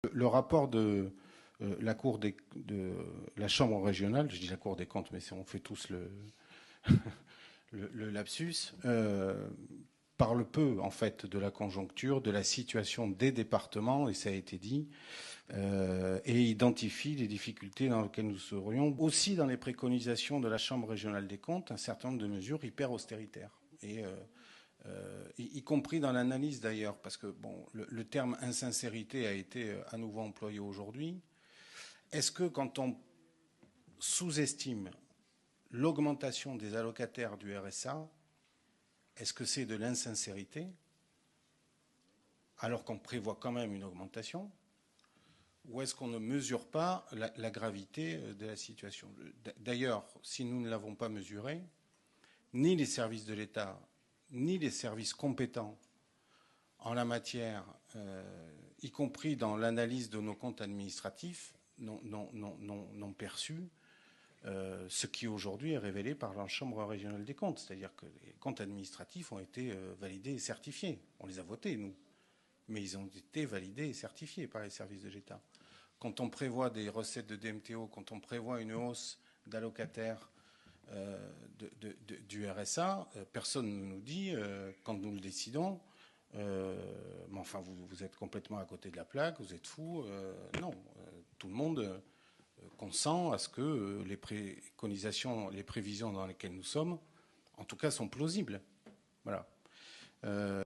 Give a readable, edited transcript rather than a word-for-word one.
Le rapport de de la Chambre régionale, je dis la Cour des comptes, mais on fait tous le lapsus, parle peu en fait de la conjoncture, de la situation des départements, et ça a été dit, et identifie les difficultés dans lesquelles nous serions. Aussi dans les préconisations de la Chambre régionale des comptes, un certain nombre de mesures hyper austéritaires. Y compris dans l'analyse d'ailleurs, parce que bon, le terme insincérité a été à nouveau employé aujourd'hui. Est-ce que quand on sous-estime l'augmentation des allocataires du RSA, est-ce que c'est de l'insincérité alors qu'on prévoit quand même une augmentation? Ou est-ce qu'on ne mesure pas la gravité de la situation? D'ailleurs, si nous ne l'avons pas mesuré, ni les services de l'État, ni les services compétents en la matière, y compris dans l'analyse de nos comptes administratifs, n'ont perçu ce qui aujourd'hui est révélé par la Chambre régionale des comptes. C'est-à-dire que les comptes administratifs ont été validés et certifiés. On les a votés, nous. Mais ils ont été validés et certifiés par les services de l'État. Quand on prévoit des recettes de DMTO, quand on prévoit une hausse d'allocataires du RSA, personne ne nous dit, quand nous le décidons, mais enfin, vous êtes complètement à côté de la plaque, vous êtes fou. Non, tout le monde consent à ce que les préconisations, les prévisions dans lesquelles nous sommes, en tout cas, sont plausibles. Voilà.